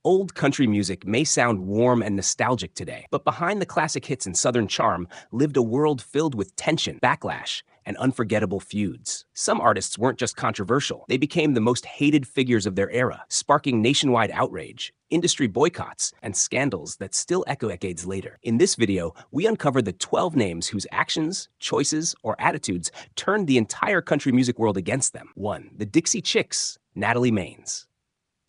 Old country music may sound warm and nostalgic today, but behind the classic hits and Southern charm lived a world filled with tension, backlash, and unforgettable feuds. Some artists weren't just controversial, they became the most hated figures of their era, sparking nationwide outrage, industry boycotts, and scandals that still echo decades later. In this video, we uncover the 12 names whose actions, choices, or attitudes turned the entire country music world against them. 1. The Dixie Chicks, Natalie Maines.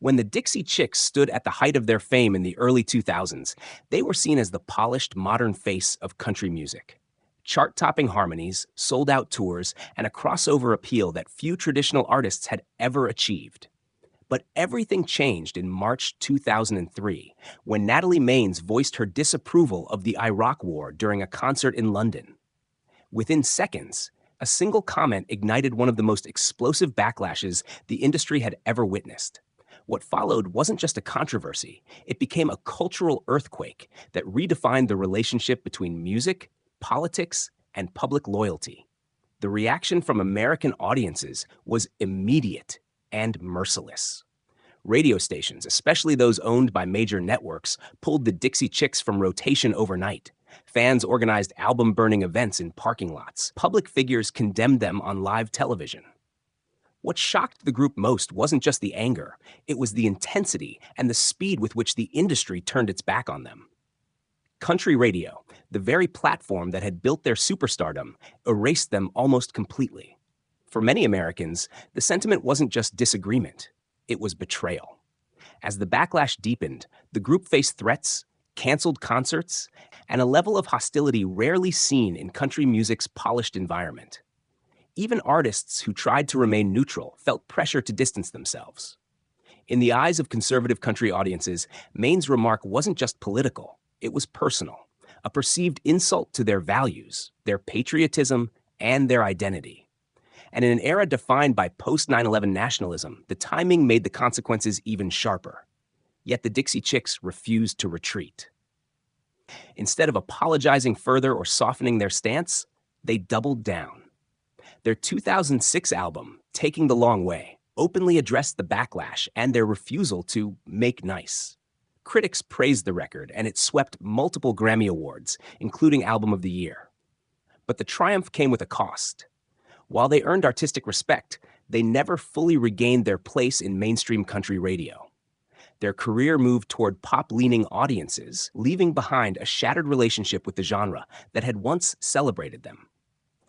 When the Dixie Chicks stood at the height of their fame in the early 2000s, they were seen as the polished, modern face of country music. Chart-topping harmonies, sold-out tours, and a crossover appeal that few traditional artists had ever achieved. But everything changed in March 2003, when Natalie Maines voiced her disapproval of the Iraq War during a concert in London. Within seconds, a single comment ignited one of the most explosive backlashes the industry had ever witnessed. What followed wasn't just a controversy, it became a cultural earthquake that redefined the relationship between music, politics, and public loyalty. The reaction from American audiences was immediate and merciless. Radio stations, especially those owned by major networks, pulled the Dixie Chicks from rotation overnight. Fans organized album-burning events in parking lots. Public figures condemned them on live television. What shocked the group most wasn't just the anger, it was the intensity and the speed with which the industry turned its back on them. Country radio, the very platform that had built their superstardom, erased them almost completely. For many Americans, the sentiment wasn't just disagreement, it was betrayal. As the backlash deepened, the group faced threats, canceled concerts, and a level of hostility rarely seen in country music's polished environment. Even artists who tried to remain neutral felt pressure to distance themselves. In the eyes of conservative country audiences, Maines' remark wasn't just political, it was personal, a perceived insult to their values, their patriotism, and their identity. And in an era defined by post-9/11 nationalism, the timing made the consequences even sharper. Yet the Dixie Chicks refused to retreat. Instead of apologizing further or softening their stance, they doubled down. Their 2006 album, Taking the Long Way, openly addressed the backlash and their refusal to make nice. Critics praised the record, and it swept multiple Grammy Awards, including Album of the Year. But the triumph came with a cost. While they earned artistic respect, they never fully regained their place in mainstream country radio. Their career moved toward pop-leaning audiences, leaving behind a shattered relationship with the genre that had once celebrated them.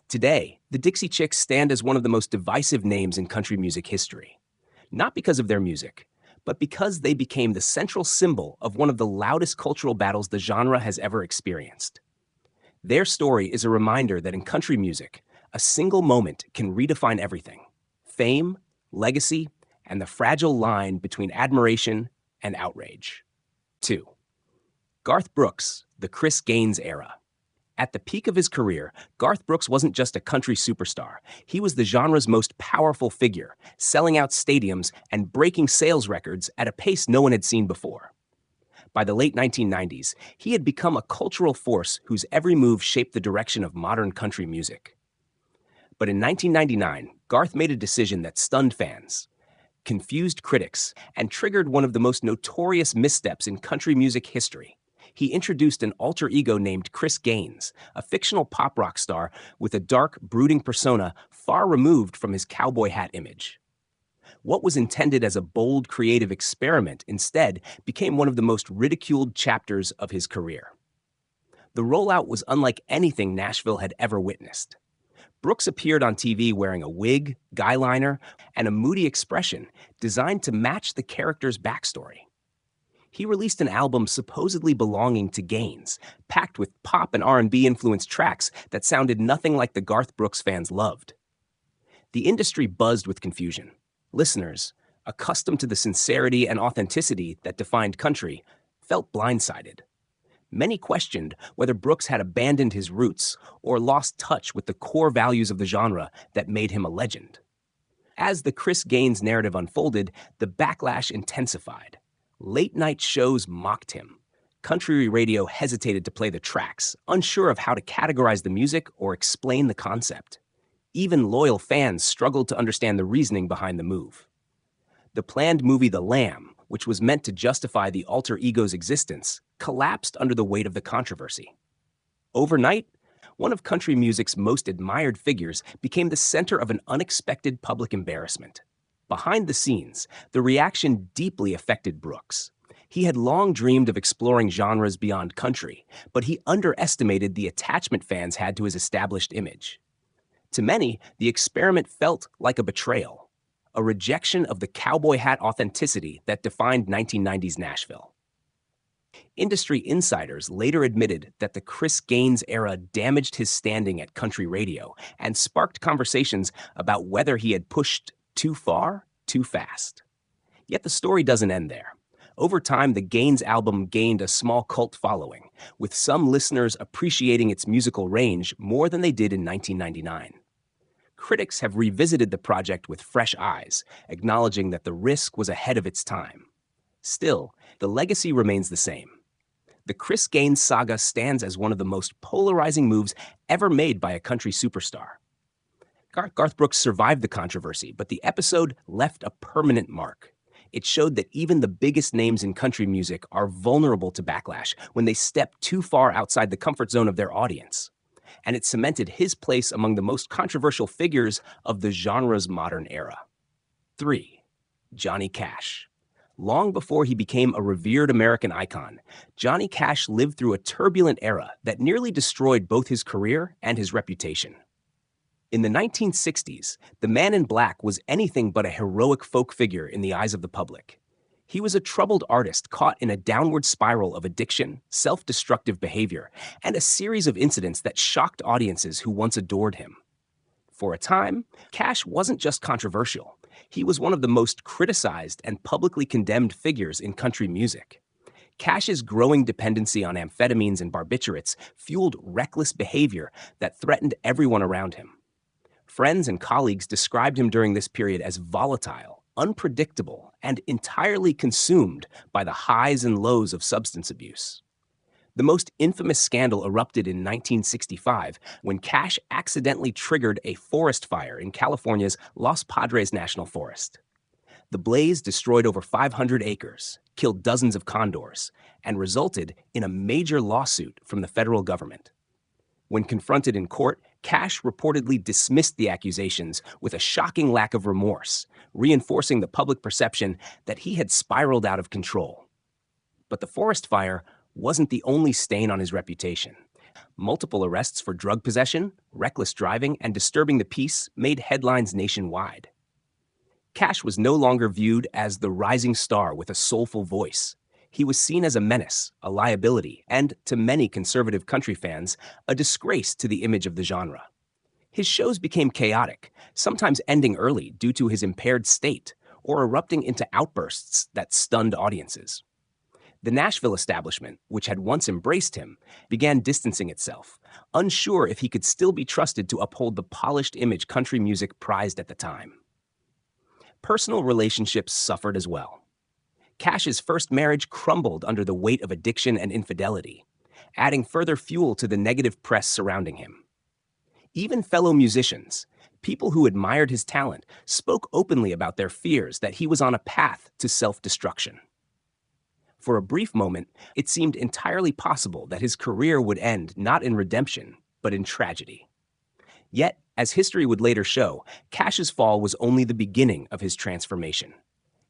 Today, the Dixie Chicks stand as one of the most divisive names in country music history. Not because of their music, but because they became the central symbol of one of the loudest cultural battles the genre has ever experienced. Their story is a reminder that in country music, a single moment can redefine everything: fame, legacy, and the fragile line between admiration and outrage. 2. Garth Brooks, the Chris Gaines era. At the peak of his career, Garth Brooks wasn't just a country superstar. He was the genre's most powerful figure, selling out stadiums and breaking sales records at a pace no one had seen before. By the late 1990s, he had become a cultural force whose every move shaped the direction of modern country music. But in 1999, Garth made a decision that stunned fans, confused critics, and triggered one of the most notorious missteps in country music history. He introduced an alter ego named Chris Gaines, a fictional pop rock star with a dark, brooding persona far removed from his cowboy hat image. What was intended as a bold, creative experiment instead became one of the most ridiculed chapters of his career. The rollout was unlike anything Nashville had ever witnessed. Brooks appeared on TV wearing a wig, guy liner, and a moody expression designed to match the character's backstory. He released an album supposedly belonging to Gaines, packed with pop and R&B influenced tracks that sounded nothing like the Garth Brooks fans loved. The industry buzzed with confusion. Listeners, accustomed to the sincerity and authenticity that defined country, felt blindsided. Many questioned whether Brooks had abandoned his roots or lost touch with the core values of the genre that made him a legend. As the Chris Gaines narrative unfolded, the backlash intensified. Late-night shows mocked him. Country radio hesitated to play the tracks, unsure of how to categorize the music or explain the concept. Even loyal fans struggled to understand the reasoning behind the move. The planned movie The Lamb, which was meant to justify the alter ego's existence, collapsed under the weight of the controversy. Overnight, one of country music's most admired figures became the center of an unexpected public embarrassment. Behind the scenes, the reaction deeply affected Brooks. He had long dreamed of exploring genres beyond country, but he underestimated the attachment fans had to his established image. To many, the experiment felt like a betrayal, a rejection of the cowboy hat authenticity that defined 1990s Nashville. Industry insiders later admitted that the Chris Gaines era damaged his standing at country radio and sparked conversations about whether he had pushed too far, too fast. Yet the story doesn't end there. Over time, the Gaines album gained a small cult following, with some listeners appreciating its musical range more than they did in 1999. Critics have revisited the project with fresh eyes, acknowledging that the risk was ahead of its time. Still, the legacy remains the same. The Chris Gaines saga stands as one of the most polarizing moves ever made by a country superstar. Garth Brooks survived the controversy, but the episode left a permanent mark. It showed that even the biggest names in country music are vulnerable to backlash when they step too far outside the comfort zone of their audience. And it cemented his place among the most controversial figures of the genre's modern era. 3. Johnny Cash. Long before he became a revered American icon, Johnny Cash lived through a turbulent era that nearly destroyed both his career and his reputation. In the 1960s, the Man in Black was anything but a heroic folk figure in the eyes of the public. He was a troubled artist caught in a downward spiral of addiction, self-destructive behavior, and a series of incidents that shocked audiences who once adored him. For a time, Cash wasn't just controversial. He was one of the most criticized and publicly condemned figures in country music. Cash's growing dependency on amphetamines and barbiturates fueled reckless behavior that threatened everyone around him. Friends and colleagues described him during this period as volatile, unpredictable, and entirely consumed by the highs and lows of substance abuse. The most infamous scandal erupted in 1965 when Cash accidentally triggered a forest fire in California's Los Padres National Forest. The blaze destroyed over 500 acres, killed dozens of condors, and resulted in a major lawsuit from the federal government. When confronted in court, Cash reportedly dismissed the accusations with a shocking lack of remorse, reinforcing the public perception that he had spiraled out of control. But the forest fire wasn't the only stain on his reputation. Multiple arrests for drug possession, reckless driving, and disturbing the peace made headlines nationwide. Cash was no longer viewed as the rising star with a soulful voice. He was seen as a menace, a liability, and, to many conservative country fans, a disgrace to the image of the genre. His shows became chaotic, sometimes ending early due to his impaired state, or erupting into outbursts that stunned audiences. The Nashville establishment, which had once embraced him, began distancing itself, unsure if he could still be trusted to uphold the polished image country music prized at the time. Personal relationships suffered as well. Cash's first marriage crumbled under the weight of addiction and infidelity, adding further fuel to the negative press surrounding him. Even fellow musicians, people who admired his talent, spoke openly about their fears that he was on a path to self-destruction. For a brief moment, it seemed entirely possible that his career would end not in redemption, but in tragedy. Yet, as history would later show, Cash's fall was only the beginning of his transformation.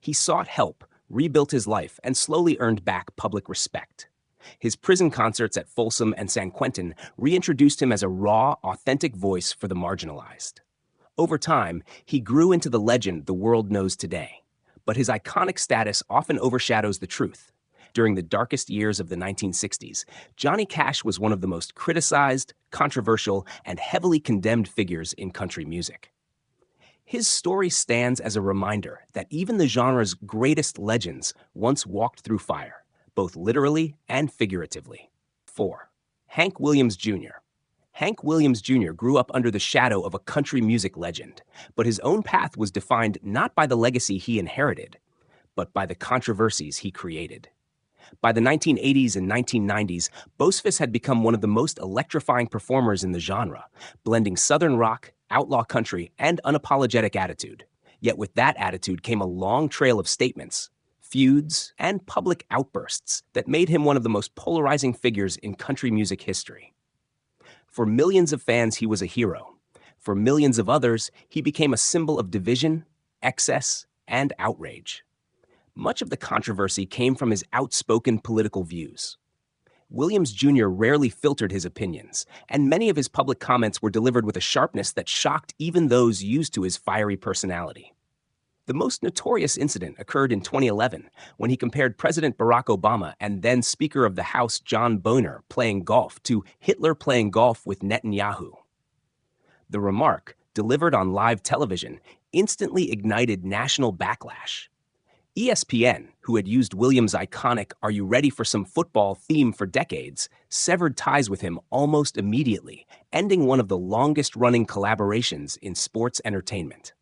He sought help, rebuilt his life, and slowly earned back public respect. His prison concerts at Folsom and San Quentin reintroduced him as a raw, authentic voice for the marginalized. Over time, he grew into the legend the world knows today. But his iconic status often overshadows the truth. During the darkest years of the 1960s, Johnny Cash was one of the most criticized, controversial, and heavily condemned figures in country music. His story stands as a reminder that even the genre's greatest legends once walked through fire, both literally and figuratively. 4. Hank Williams Jr. Hank Williams Jr. grew up under the shadow of a country music legend, but his own path was defined not by the legacy he inherited, but by the controversies he created. By the 1980s and 1990s, Bocephus had become one of the most electrifying performers in the genre, blending Southern rock, outlaw country, and unapologetic attitude. Yet with that attitude came a long trail of statements, feuds, and public outbursts that made him one of the most polarizing figures in country music history. For millions of fans, he was a hero. For millions of others, he became a symbol of division, excess, and outrage. Much of the controversy came from his outspoken political views. Williams Jr. rarely filtered his opinions, and many of his public comments were delivered with a sharpness that shocked even those used to his fiery personality. The most notorious incident occurred in 2011 when he compared President Barack Obama and then Speaker of the House John Boehner playing golf to Hitler playing golf with Netanyahu. The remark, delivered on live television, instantly ignited national backlash. ESPN, who had used Williams' iconic "Are you ready for some football" theme for decades, severed ties with him almost immediately, ending one of the longest-running collaborations in sports entertainment.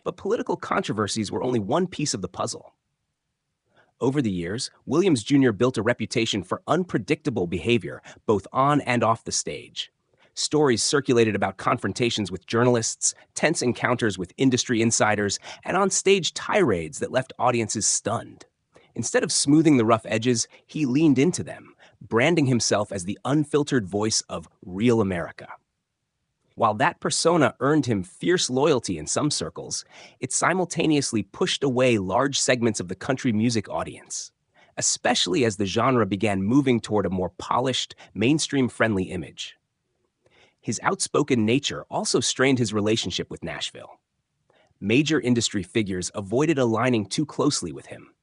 But political controversies were only one piece of the puzzle. Over the years, Williams Jr. built a reputation for unpredictable behavior, both on and off the stage. Stories circulated about confrontations with journalists, tense encounters with industry insiders, and on-stage tirades that left audiences stunned. Instead of smoothing the rough edges, he leaned into them, branding himself as the unfiltered voice of real America. While that persona earned him fierce loyalty in some circles, it simultaneously pushed away large segments of the country music audience, especially as the genre began moving toward a more polished, mainstream-friendly image. His outspoken nature also strained his relationship with Nashville. Major industry figures avoided aligning too closely with him,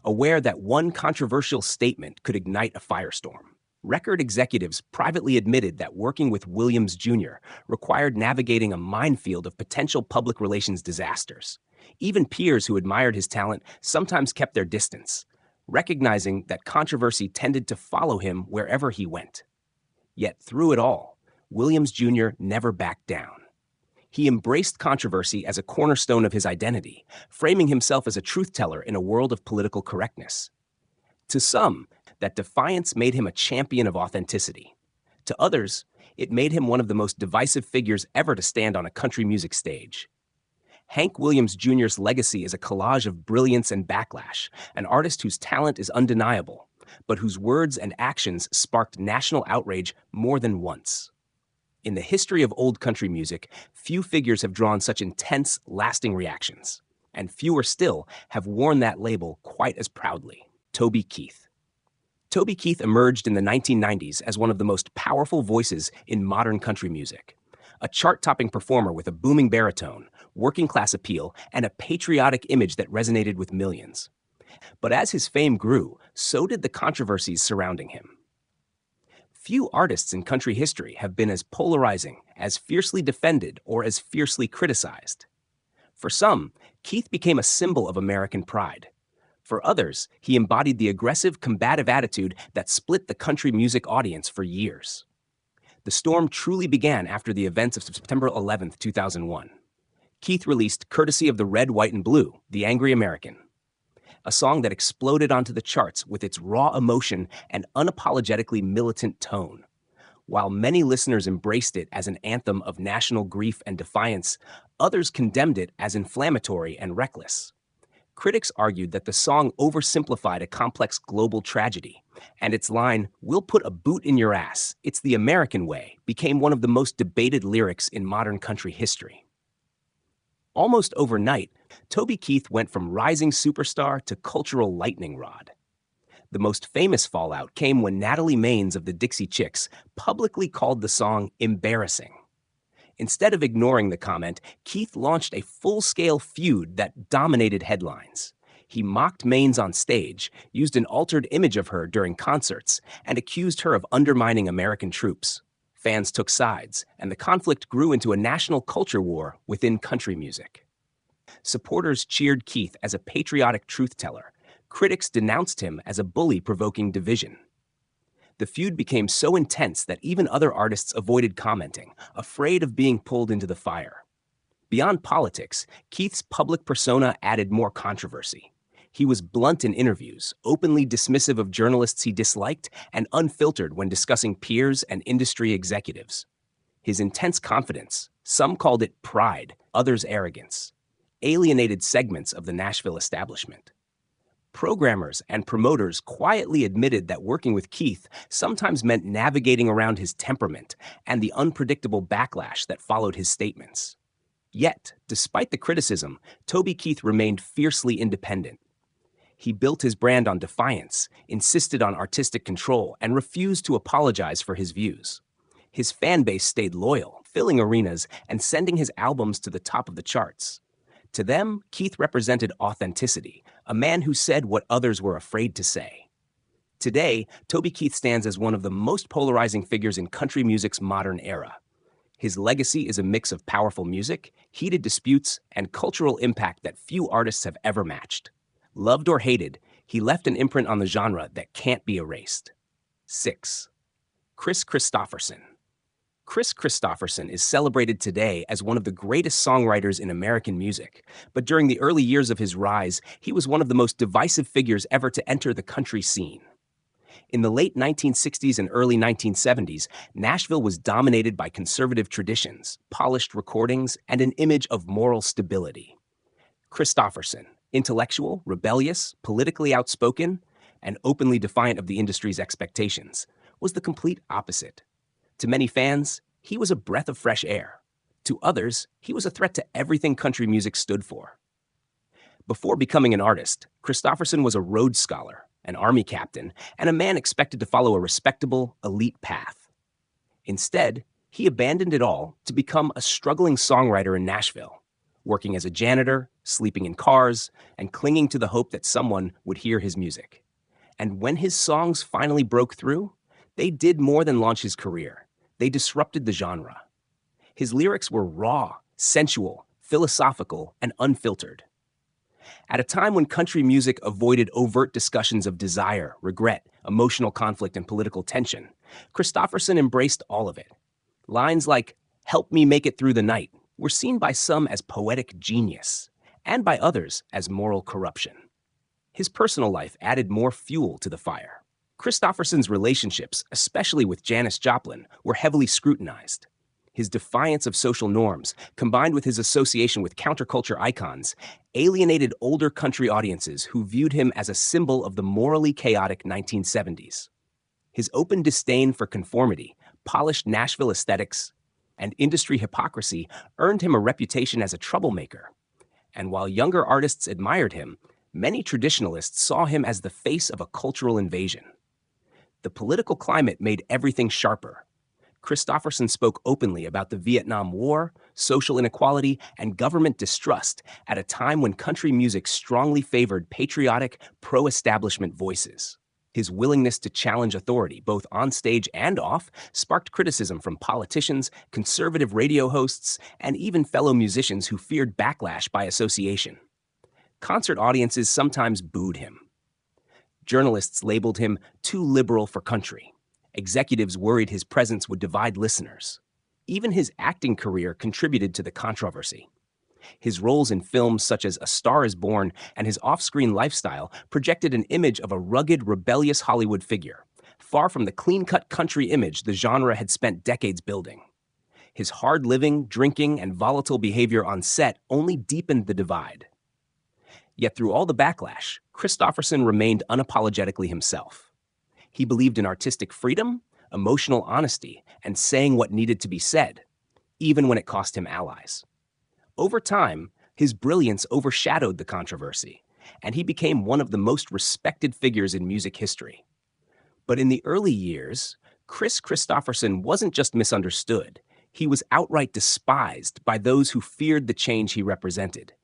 aware that one controversial statement could ignite a firestorm. Record executives privately admitted that working with Williams Jr. required navigating a minefield of potential public relations disasters. Even peers who admired his talent sometimes kept their distance, recognizing that controversy tended to follow him wherever he went. Yet through it all, Williams Jr. never backed down. He embraced controversy as a cornerstone of his identity, framing himself as a truth-teller in a world of political correctness. To some, that defiance made him a champion of authenticity. To others, it made him one of the most divisive figures ever to stand on a country music stage. Hank Williams Jr.'s legacy is a collage of brilliance and backlash, an artist whose talent is undeniable, but whose words and actions sparked national outrage more than once. In the history of old country music, few figures have drawn such intense, lasting reactions, and fewer still have worn that label quite as proudly. Toby Keith. Toby Keith emerged in the 1990s as one of the most powerful voices in modern country music. A chart-topping performer with a booming baritone, working-class appeal, and a patriotic image that resonated with millions. But as his fame grew, so did the controversies surrounding him. Few artists in country history have been as polarizing, as fiercely defended, or as fiercely criticized. For some, Keith became a symbol of American pride. For others, he embodied the aggressive, combative attitude that split the country music audience for years. The storm truly began after the events of September 11, 2001. Keith released Courtesy of the Red, White, and Blue, The Angry American, a song that exploded onto the charts with its raw emotion and unapologetically militant tone. While many listeners embraced it as an anthem of national grief and defiance, others condemned it as inflammatory and reckless. Critics argued that the song oversimplified a complex global tragedy, and its line, "We'll put a boot in your ass, it's the American way," became one of the most debated lyrics in modern country history. Almost overnight, Toby Keith went from rising superstar to cultural lightning rod. The most famous fallout came when Natalie Maines of the Dixie Chicks publicly called the song embarrassing. Instead of ignoring the comment, Keith launched a full-scale feud that dominated headlines. He mocked Maines on stage, used an altered image of her during concerts, and accused her of undermining American troops. Fans took sides, and the conflict grew into a national culture war within country music. Supporters cheered Keith as a patriotic truth-teller. Critics denounced him as a bully provoking division. The feud became so intense that even other artists avoided commenting, afraid of being pulled into the fire. Beyond politics, Keith's public persona added more controversy. He was blunt in interviews, openly dismissive of journalists he disliked, and unfiltered when discussing peers and industry executives. His intense confidence, some called it pride, others arrogance, alienated segments of the Nashville establishment. Programmers and promoters quietly admitted that working with Keith sometimes meant navigating around his temperament and the unpredictable backlash that followed his statements. Yet, despite the criticism, Toby Keith remained fiercely independent. He built his brand on defiance, insisted on artistic control, and refused to apologize for his views. His fan base stayed loyal, filling arenas and sending his albums to the top of the charts. To them, Keith represented authenticity, a man who said what others were afraid to say. Today, Toby Keith stands as one of the most polarizing figures in country music's modern era. His legacy is a mix of powerful music, heated disputes, and cultural impact that few artists have ever matched. Loved or hated, he left an imprint on the genre that can't be erased. 6. Kris Kristofferson. Kris Kristofferson is celebrated today as one of the greatest songwriters in American music, but during the early years of his rise, he was one of the most divisive figures ever to enter the country scene. In the late 1960s and early 1970s, Nashville was dominated by conservative traditions, polished recordings, and an image of moral stability. Kristofferson, intellectual, rebellious, politically outspoken, and openly defiant of the industry's expectations, was the complete opposite. To many fans, he was a breath of fresh air. To others, he was a threat to everything country music stood for. Before becoming an artist, Kristofferson was a Rhodes Scholar, an Army captain, and a man expected to follow a respectable, elite path. Instead, he abandoned it all to become a struggling songwriter in Nashville, working as a janitor, sleeping in cars, and clinging to the hope that someone would hear his music. And when his songs finally broke through, they did more than launch his career. They disrupted the genre. His lyrics were raw, sensual, philosophical, and unfiltered. At a time when country music avoided overt discussions of desire, regret, emotional conflict, and political tension, Kristofferson embraced all of it. Lines like, "Help me make it through the night," were seen by some as poetic genius, and by others as moral corruption. His personal life added more fuel to the fire. Kristofferson's relationships, especially with Janis Joplin, were heavily scrutinized. His defiance of social norms, combined with his association with counterculture icons, alienated older country audiences who viewed him as a symbol of the morally chaotic 1970s. His open disdain for conformity, polished Nashville aesthetics, and industry hypocrisy earned him a reputation as a troublemaker. And while younger artists admired him, many traditionalists saw him as the face of a cultural invasion. The political climate made everything sharper. Kristofferson spoke openly about the Vietnam War, social inequality, and government distrust at a time when country music strongly favored patriotic, pro-establishment voices. His willingness to challenge authority, both on stage and off, sparked criticism from politicians, conservative radio hosts, and even fellow musicians who feared backlash by association. Concert audiences sometimes booed him. Journalists labeled him too liberal for country. Executives worried his presence would divide listeners. Even his acting career contributed to the controversy. His roles in films such as A Star is Born and his off-screen lifestyle projected an image of a rugged, rebellious Hollywood figure, far from the clean-cut country image the genre had spent decades building. His hard living, drinking, and volatile behavior on set only deepened the divide. Yet through all the backlash, Kristofferson remained unapologetically himself. He believed in artistic freedom, emotional honesty, and saying what needed to be said, even when it cost him allies. Over time, his brilliance overshadowed the controversy, and he became one of the most respected figures in music history. But in the early years, Kris Kristofferson wasn't just misunderstood, he was outright despised by those who feared the change he represented.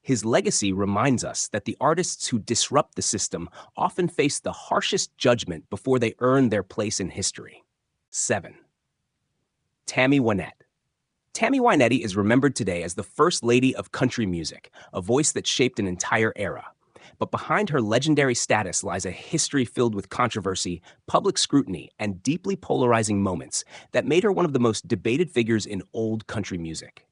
His legacy reminds us that the artists who disrupt the system often face the harshest judgment before they earn their place in history. 7. Tammy Wynette. Tammy Wynette is remembered today as the first lady of country music, a voice that shaped an entire era. But behind her legendary status lies a history filled with controversy, public scrutiny, and deeply polarizing moments that made her one of the most debated figures in old country music.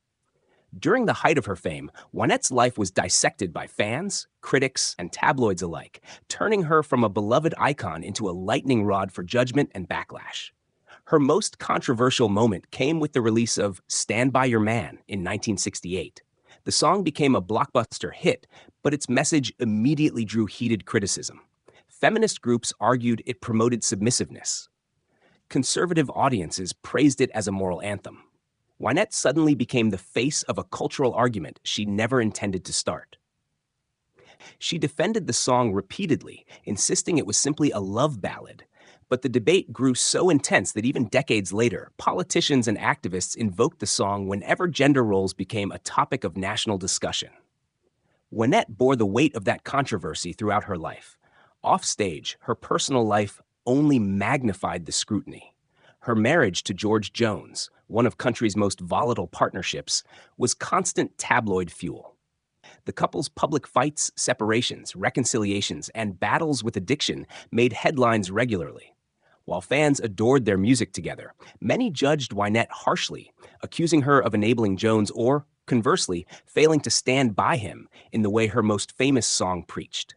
During the height of her fame, Wynette's life was dissected by fans, critics, and tabloids alike, turning her from a beloved icon into a lightning rod for judgment and backlash. Her most controversial moment came with the release of Stand By Your Man in 1968. The song became a blockbuster hit, but its message immediately drew heated criticism. Feminist groups argued it promoted submissiveness. Conservative audiences praised it as a moral anthem. Wynette suddenly became the face of a cultural argument she never intended to start. She defended the song repeatedly, insisting it was simply a love ballad. But the debate grew so intense that even decades later, politicians and activists invoked the song whenever gender roles became a topic of national discussion. Wynette bore the weight of that controversy throughout her life. Offstage, her personal life only magnified the scrutiny. Her marriage to George Jones, one of country's most volatile partnerships, was constant tabloid fuel. The couple's public fights, separations, reconciliations, and battles with addiction made headlines regularly. While fans adored their music together, many judged Wynette harshly, accusing her of enabling Jones or, conversely, failing to stand by him in the way her most famous song preached.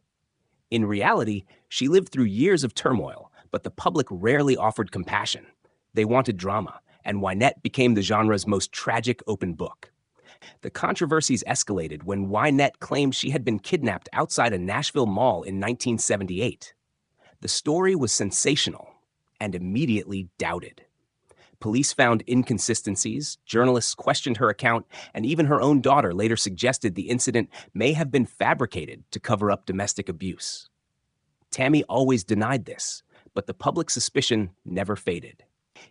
In reality, she lived through years of turmoil, but the public rarely offered compassion. They wanted drama, and Wynette became the genre's most tragic open book. The controversies escalated when Wynette claimed she had been kidnapped outside a Nashville mall in 1978. The story was sensational and immediately doubted. Police found inconsistencies, journalists questioned her account, and even her own daughter later suggested the incident may have been fabricated to cover up domestic abuse. Tammy always denied this, but the public suspicion never faded.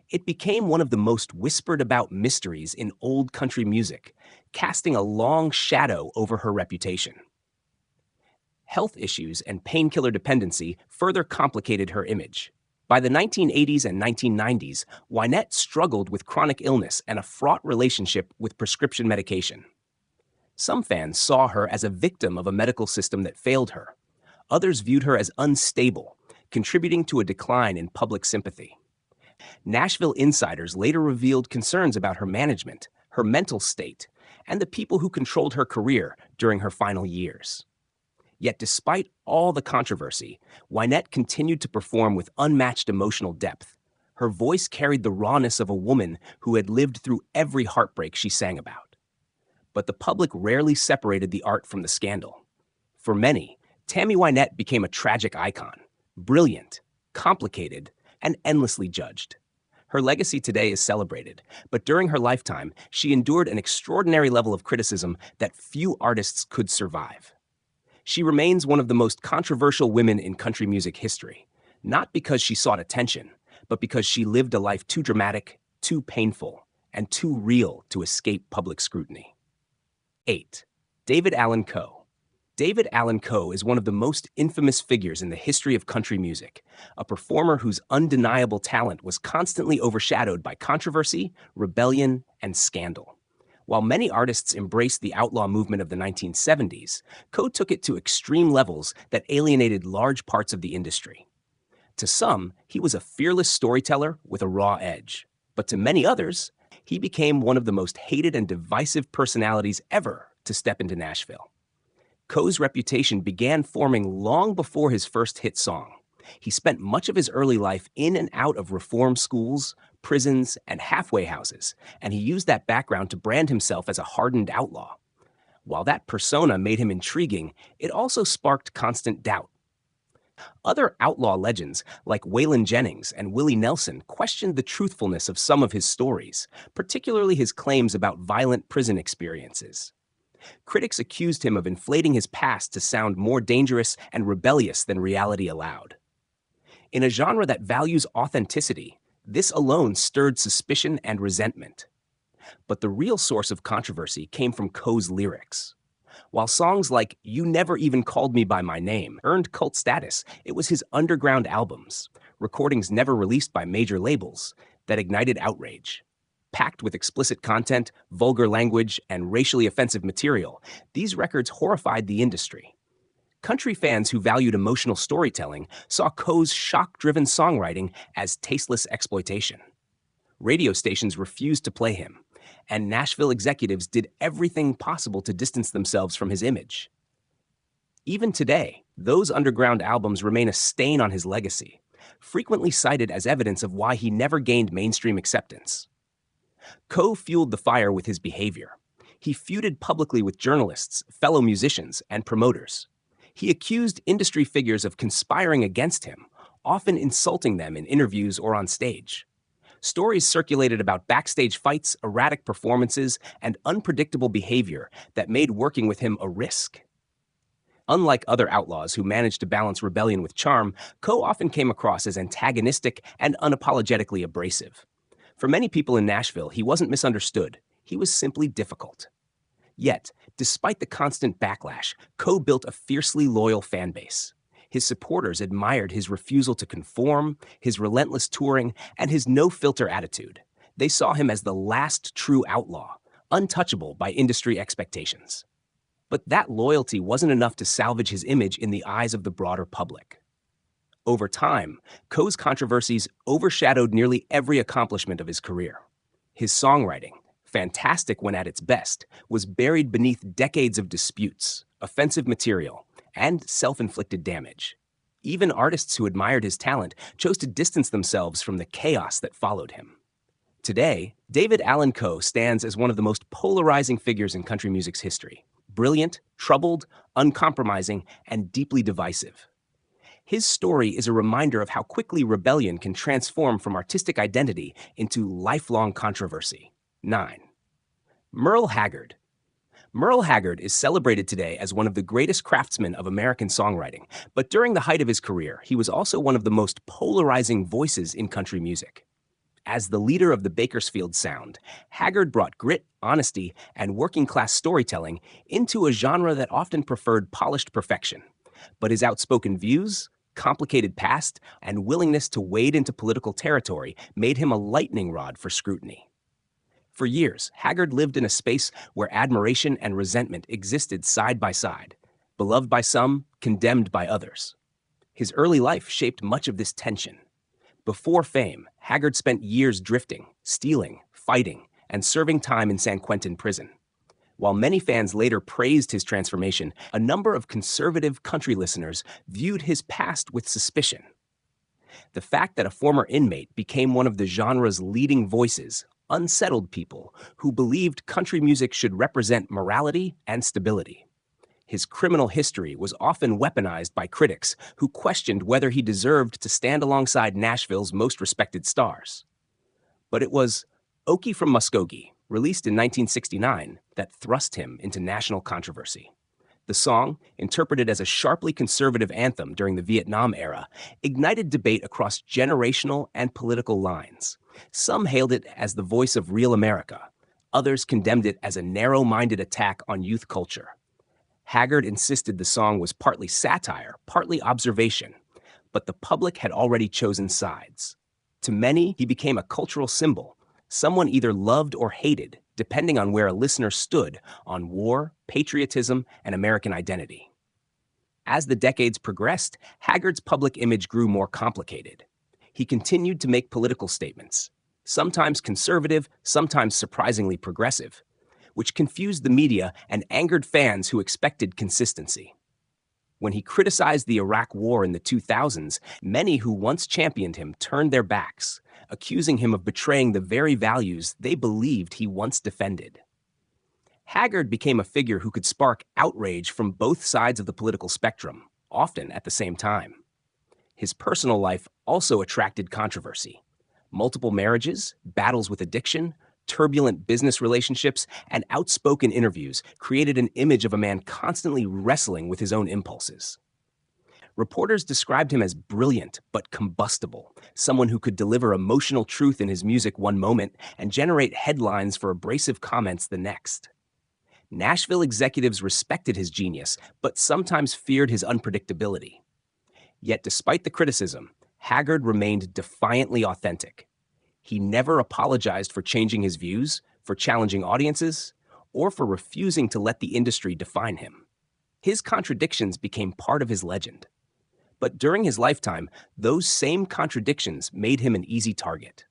It became one of the most whispered about mysteries in old country music, casting a long shadow over her reputation. Health issues and painkiller dependency further complicated her image. By the 1980s and 1990s, Wynette struggled with chronic illness and a fraught relationship with prescription medication. Some fans saw her as a victim of a medical system that failed her. Others viewed her as unstable, contributing to a decline in public sympathy. Nashville insiders later revealed concerns about her management, her mental state, and the people who controlled her career during her final years. Yet despite all the controversy, Wynette continued to perform with unmatched emotional depth. Her voice carried the rawness of a woman who had lived through every heartbreak she sang about. But the public rarely separated the art from the scandal. For many, Tammy Wynette became a tragic icon, brilliant, complicated, and endlessly judged. Her legacy today is celebrated, but during her lifetime, she endured an extraordinary level of criticism that few artists could survive. She remains one of the most controversial women in country music history, not because she sought attention, but because she lived a life too dramatic, too painful, and too real to escape public scrutiny. 8. David Allan Coe. David Allan Coe is one of the most infamous figures in the history of country music, a performer whose undeniable talent was constantly overshadowed by controversy, rebellion, and scandal. While many artists embraced the outlaw movement of the 1970s, Coe took it to extreme levels that alienated large parts of the industry. To some, he was a fearless storyteller with a raw edge, but to many others, he became one of the most hated and divisive personalities ever to step into Nashville. Coe's reputation began forming long before his first hit song. He spent much of his early life in and out of reform schools, prisons, and halfway houses, and he used that background to brand himself as a hardened outlaw. While that persona made him intriguing, it also sparked constant doubt. Other outlaw legends, like Waylon Jennings and Willie Nelson, questioned the truthfulness of some of his stories, particularly his claims about violent prison experiences. Critics accused him of inflating his past to sound more dangerous and rebellious than reality allowed. In a genre that values authenticity, this alone stirred suspicion and resentment. But the real source of controversy came from Coe's lyrics. While songs like You Never Even Called Me By My Name earned cult status, it was his underground albums, recordings never released by major labels, that ignited outrage. Packed with explicit content, vulgar language, and racially offensive material, these records horrified the industry. Country fans who valued emotional storytelling saw Coe's shock-driven songwriting as tasteless exploitation. Radio stations refused to play him, and Nashville executives did everything possible to distance themselves from his image. Even today, those underground albums remain a stain on his legacy, frequently cited as evidence of why he never gained mainstream acceptance. Coe fueled the fire with his behavior. He feuded publicly with journalists, fellow musicians, and promoters. He accused industry figures of conspiring against him, often insulting them in interviews or on stage. Stories circulated about backstage fights, erratic performances, and unpredictable behavior that made working with him a risk. Unlike other outlaws who managed to balance rebellion with charm, Coe often came across as antagonistic and unapologetically abrasive. For many people in Nashville, he wasn't misunderstood. He was simply difficult. Yet, despite the constant backlash, Coe built a fiercely loyal fan base. His supporters admired his refusal to conform, his relentless touring, and his no-filter attitude. They saw him as the last true outlaw, untouchable by industry expectations. But that loyalty wasn't enough to salvage his image in the eyes of the broader public. Over time, Coe's controversies overshadowed nearly every accomplishment of his career. His songwriting, fantastic when at its best, was buried beneath decades of disputes, offensive material, and self-inflicted damage. Even artists who admired his talent chose to distance themselves from the chaos that followed him. Today, David Allan Coe stands as one of the most polarizing figures in country music's history. Brilliant, troubled, uncompromising, and deeply divisive. His story is a reminder of how quickly rebellion can transform from artistic identity into lifelong controversy. 9. Merle Haggard. Merle Haggard is celebrated today as one of the greatest craftsmen of American songwriting, but during the height of his career, he was also one of the most polarizing voices in country music. As the leader of the Bakersfield sound, Haggard brought grit, honesty, and working-class storytelling into a genre that often preferred polished perfection. But his outspoken views, complicated past, and willingness to wade into political territory made him a lightning rod for scrutiny. For years, Haggard lived in a space where admiration and resentment existed side by side, beloved by some, condemned by others. His early life shaped much of this tension. Before fame, Haggard spent years drifting, stealing, fighting, and serving time in San Quentin prison. While many fans later praised his transformation, a number of conservative country listeners viewed his past with suspicion. The fact that a former inmate became one of the genre's leading voices unsettled people who believed country music should represent morality and stability. His criminal history was often weaponized by critics who questioned whether he deserved to stand alongside Nashville's most respected stars. But it was Okie from Muskogee, released in 1969, that thrust him into national controversy. The song, interpreted as a sharply conservative anthem during the Vietnam era, ignited debate across generational and political lines. Some hailed it as the voice of real America. Others condemned it as a narrow-minded attack on youth culture. Haggard insisted the song was partly satire, partly observation, but the public had already chosen sides. To many, he became a cultural symbol, someone either loved or hated, depending on where a listener stood on war, patriotism, and American identity. As the decades progressed, Haggard's public image grew more complicated. He continued to make political statements, sometimes conservative, sometimes surprisingly progressive, which confused the media and angered fans who expected consistency. When he criticized the Iraq War in the 2000s, many who once championed him turned their backs, accusing him of betraying the very values they believed he once defended. Haggard became a figure who could spark outrage from both sides of the political spectrum, often at the same time. His personal life also attracted controversy. Multiple marriages, battles with addiction, turbulent business relationships, and outspoken interviews created an image of a man constantly wrestling with his own impulses. Reporters described him as brilliant but combustible, someone who could deliver emotional truth in his music one moment and generate headlines for abrasive comments the next. Nashville executives respected his genius, but sometimes feared his unpredictability. Yet despite the criticism, Haggard remained defiantly authentic. He never apologized for changing his views, for challenging audiences, or for refusing to let the industry define him. His contradictions became part of his legend. But during his lifetime, those same contradictions made him an easy target.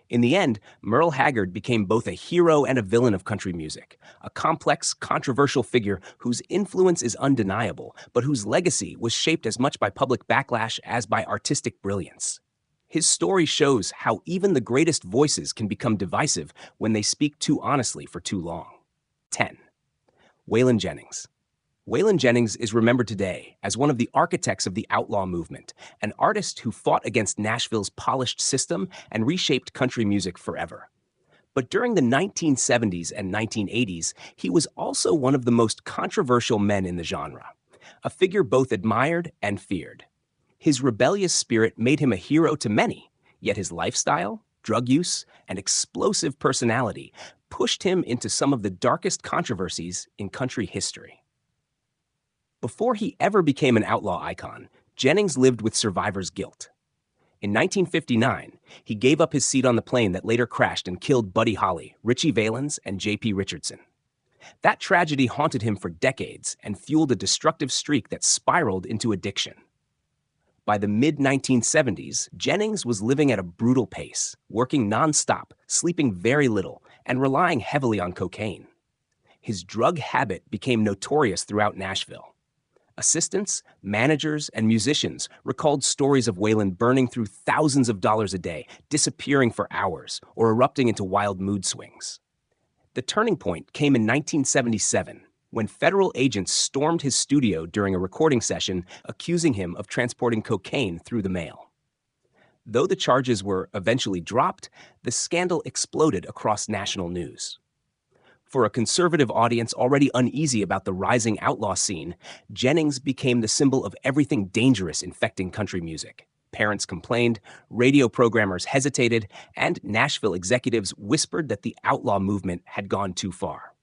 In the end, Merle Haggard became both a hero and a villain of country music, a complex, controversial figure whose influence is undeniable, but whose legacy was shaped as much by public backlash as by artistic brilliance. His story shows how even the greatest voices can become divisive when they speak too honestly for too long. 10. Waylon Jennings. Waylon Jennings is remembered today as one of the architects of the outlaw movement, an artist who fought against Nashville's polished system and reshaped country music forever. But during the 1970s and 1980s, he was also one of the most controversial men in the genre, a figure both admired and feared. His rebellious spirit made him a hero to many, yet his lifestyle, drug use, and explosive personality pushed him into some of the darkest controversies in country history. Before he ever became an outlaw icon, Jennings lived with survivor's guilt. In 1959, he gave up his seat on the plane that later crashed and killed Buddy Holly, Richie Valens, and J.P. Richardson. That tragedy haunted him for decades and fueled a destructive streak that spiraled into addiction. By the mid-1970s, Jennings was living at a brutal pace, working nonstop, sleeping very little, and relying heavily on cocaine. His drug habit became notorious throughout Nashville. Assistants, managers, and musicians recalled stories of Waylon burning through thousands of dollars a day, disappearing for hours, or erupting into wild mood swings. The turning point came in 1977, when federal agents stormed his studio during a recording session, accusing him of transporting cocaine through the mail. Though the charges were eventually dropped, the scandal exploded across national news. For a conservative audience already uneasy about the rising outlaw scene, Jennings became the symbol of everything dangerous infecting country music. Parents complained, radio programmers hesitated, and Nashville executives whispered that the outlaw movement had gone too far.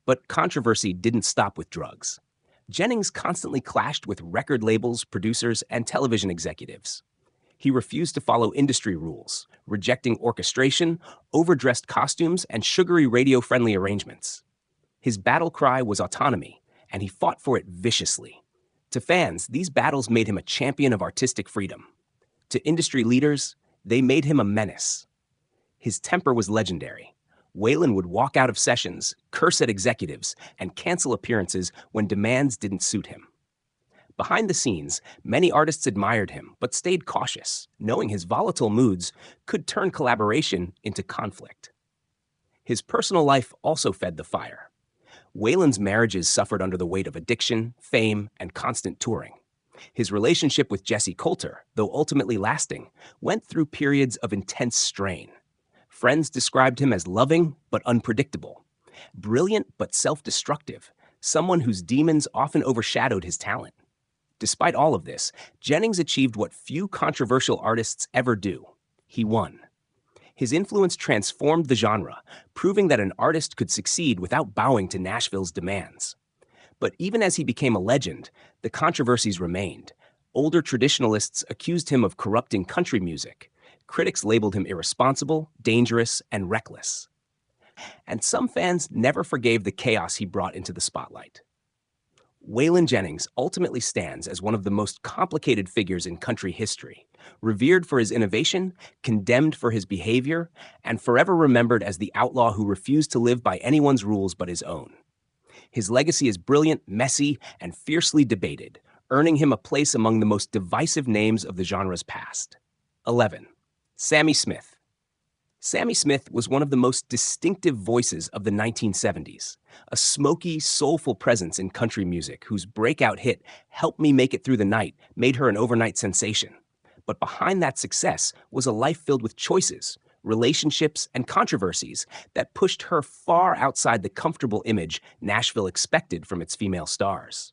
But controversy didn't stop with drugs. Jennings constantly clashed with record labels, producers, and television executives. He refused to follow industry rules, rejecting orchestration, overdressed costumes, and sugary radio-friendly arrangements. His battle cry was autonomy, and he fought for it viciously. To fans, these battles made him a champion of artistic freedom. To industry leaders, they made him a menace. His temper was legendary. Waylon would walk out of sessions, curse at executives, and cancel appearances when demands didn't suit him. Behind the scenes, many artists admired him, but stayed cautious, knowing his volatile moods could turn collaboration into conflict. His personal life also fed the fire. Waylon's marriages suffered under the weight of addiction, fame, and constant touring. His relationship with Jessie Coulter, though ultimately lasting, went through periods of intense strain. Friends described him as loving but unpredictable, brilliant but self-destructive, someone whose demons often overshadowed his talent. Despite all of this, Jennings achieved what few controversial artists ever do. He won. His influence transformed the genre, proving that an artist could succeed without bowing to Nashville's demands. But even as he became a legend, the controversies remained. Older traditionalists accused him of corrupting country music. Critics labeled him irresponsible, dangerous, and reckless. And some fans never forgave the chaos he brought into the spotlight. Waylon Jennings ultimately stands as one of the most complicated figures in country history, revered for his innovation, condemned for his behavior, and forever remembered as the outlaw who refused to live by anyone's rules but his own. His legacy is brilliant, messy, and fiercely debated, earning him a place among the most divisive names of the genre's past. 11. Sammy Smith. Sammy Smith was one of the most distinctive voices of the 1970s, a smoky, soulful presence in country music whose breakout hit, "Help Me Make It Through the Night," made her an overnight sensation. But behind that success was a life filled with choices, relationships, and controversies that pushed her far outside the comfortable image Nashville expected from its female stars.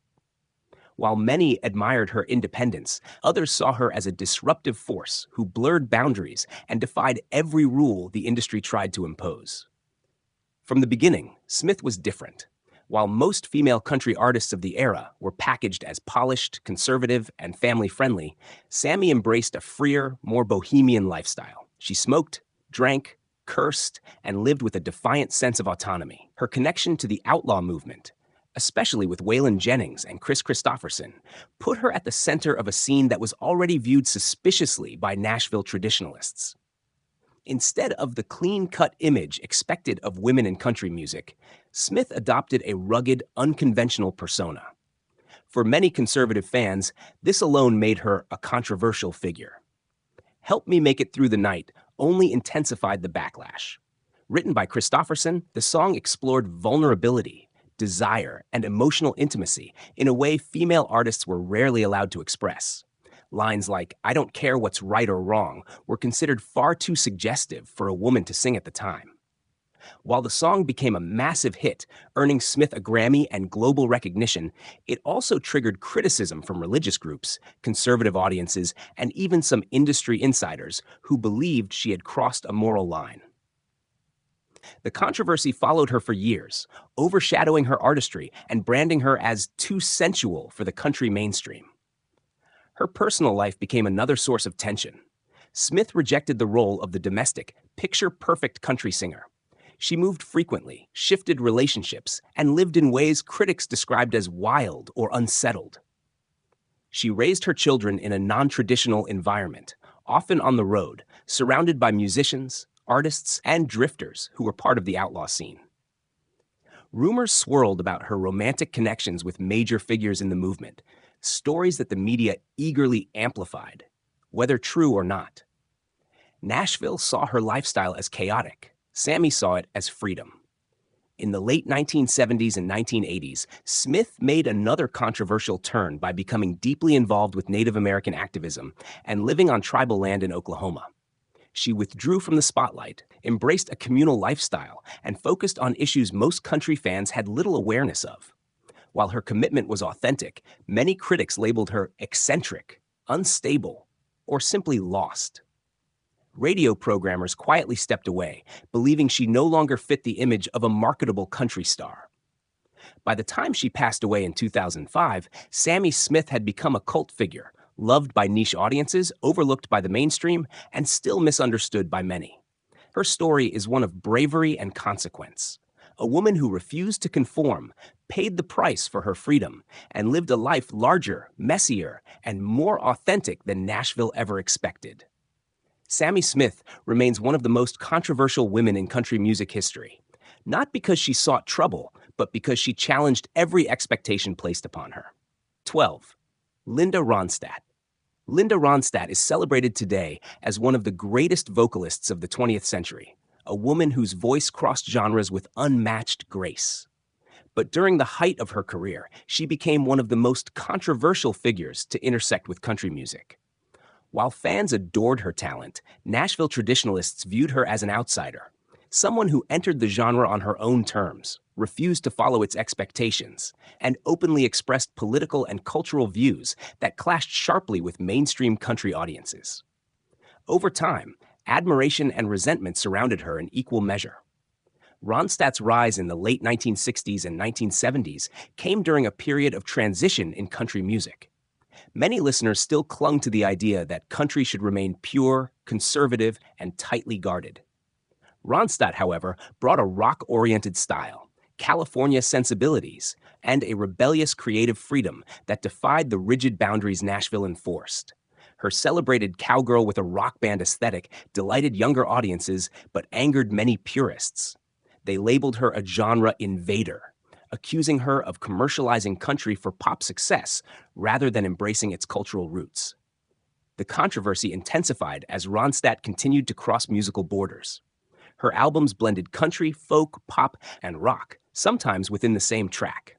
While many admired her independence, others saw her as a disruptive force who blurred boundaries and defied every rule the industry tried to impose. From the beginning, Smith was different. While most female country artists of the era were packaged as polished, conservative, and family-friendly, Sammy embraced a freer, more bohemian lifestyle. She smoked, drank, cursed, and lived with a defiant sense of autonomy. Her connection to the outlaw movement, especially with Waylon Jennings and Chris Christopherson, put her at the center of a scene that was already viewed suspiciously by Nashville traditionalists. Instead of the clean-cut image expected of women in country music, Smith adopted a rugged, unconventional persona. For many conservative fans, this alone made her a controversial figure. "Help Me Make It Through the Night" only intensified the backlash. Written by Christopherson, the song explored vulnerability, desire, and emotional intimacy in a way female artists were rarely allowed to express. Lines like, "I don't care what's right or wrong," were considered far too suggestive for a woman to sing at the time. While the song became a massive hit, earning Smith a Grammy and global recognition, it also triggered criticism from religious groups, conservative audiences, and even some industry insiders who believed she had crossed a moral line. The controversy followed her for years, overshadowing her artistry and branding her as too sensual for the country mainstream. Her personal life became another source of tension. Smith rejected the role of the domestic, picture-perfect country singer. She moved frequently, shifted relationships, and lived in ways critics described as wild or unsettled. She raised her children in a non-traditional environment, often on the road, surrounded by musicians, artists, and drifters who were part of the outlaw scene. Rumors swirled about her romantic connections with major figures in the movement, stories that the media eagerly amplified, whether true or not. Nashville saw her lifestyle as chaotic. Sammy saw it as freedom. In the late 1970s and 1980s, Smith made another controversial turn by becoming deeply involved with Native American activism and living on tribal land in Oklahoma. She withdrew from the spotlight, embraced a communal lifestyle, and focused on issues most country fans had little awareness of. While her commitment was authentic, many critics labeled her eccentric, unstable, or simply lost. Radio programmers quietly stepped away, believing she no longer fit the image of a marketable country star. By the time she passed away in 2005, Sammy Smith had become a cult figure, loved by niche audiences, overlooked by the mainstream, and still misunderstood by many. Her story is one of bravery and consequence. A woman who refused to conform, paid the price for her freedom, and lived a life larger, messier, and more authentic than Nashville ever expected. Sammy Smith remains one of the most controversial women in country music history, not because she sought trouble, but because she challenged every expectation placed upon her. 12. Linda Ronstadt. Linda Ronstadt is celebrated today as one of the greatest vocalists of the 20th century, a woman whose voice crossed genres with unmatched grace. But during the height of her career, she became one of the most controversial figures to intersect with country music. While fans adored her talent, Nashville traditionalists viewed her as an outsider, someone who entered the genre on her own terms, refused to follow its expectations, and openly expressed political and cultural views that clashed sharply with mainstream country audiences. Over time, admiration and resentment surrounded her in equal measure. Ronstadt's rise in the late 1960s and 1970s came during a period of transition in country music. Many listeners still clung to the idea that country should remain pure, conservative, and tightly guarded. Ronstadt, however, brought a rock-oriented style, California sensibilities, and a rebellious creative freedom that defied the rigid boundaries Nashville enforced. Her celebrated cowgirl with a rock band aesthetic delighted younger audiences but angered many purists. They labeled her a genre invader, accusing her of commercializing country for pop success rather than embracing its cultural roots. The controversy intensified as Ronstadt continued to cross musical borders. Her albums blended country, folk, pop, and rock, sometimes within the same track.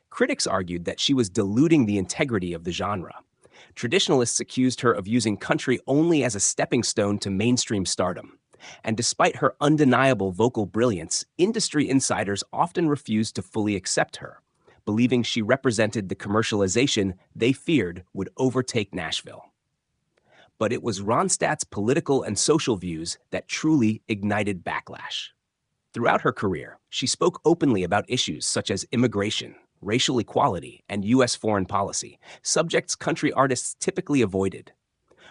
Critics argued that she was diluting the integrity of the genre. Traditionalists accused her of using country only as a stepping stone to mainstream stardom. And despite her undeniable vocal brilliance, industry insiders often refused to fully accept her, believing she represented the commercialization they feared would overtake Nashville. But it was Ronstadt's political and social views that truly ignited backlash. Throughout her career, she spoke openly about issues such as immigration, racial equality, and U.S. foreign policy, subjects country artists typically avoided.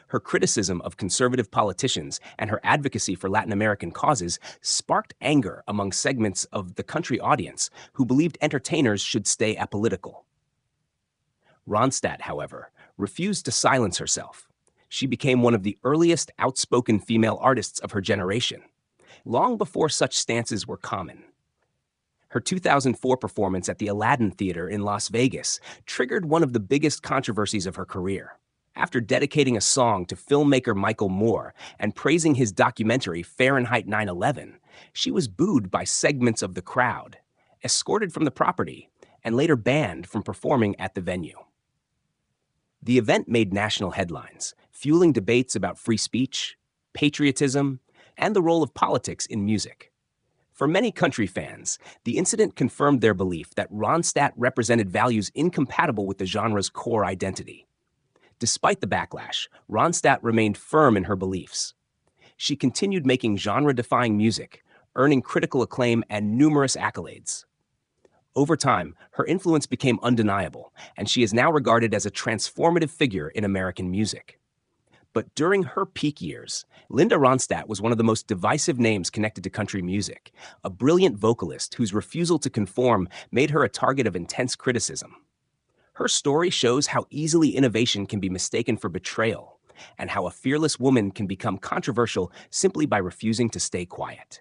Her criticism of conservative politicians and her advocacy for Latin American causes sparked anger among segments of the country audience who believed entertainers should stay apolitical. Ronstadt, however, refused to silence herself. She became one of the earliest outspoken female artists of her generation, long before such stances were common. Her 2004 performance at the Aladdin Theater in Las Vegas triggered one of the biggest controversies of her career. After dedicating a song to filmmaker Michael Moore and praising his documentary Fahrenheit 9/11, She was booed by segments of the crowd, escorted from the property, and later banned from performing at the venue. The event made national headlines, fueling debates about free speech, patriotism, and the role of politics in music. For many country fans, the incident confirmed their belief that Ronstadt represented values incompatible with the genre's core identity. Despite the backlash, Ronstadt remained firm in her beliefs. She continued making genre-defying music, earning critical acclaim and numerous accolades. Over time, her influence became undeniable, and she is now regarded as a transformative figure in American music. But during her peak years, Linda Ronstadt was one of the most divisive names connected to country music, a brilliant vocalist whose refusal to conform made her a target of intense criticism. Her story shows how easily innovation can be mistaken for betrayal, and how a fearless woman can become controversial simply by refusing to stay quiet.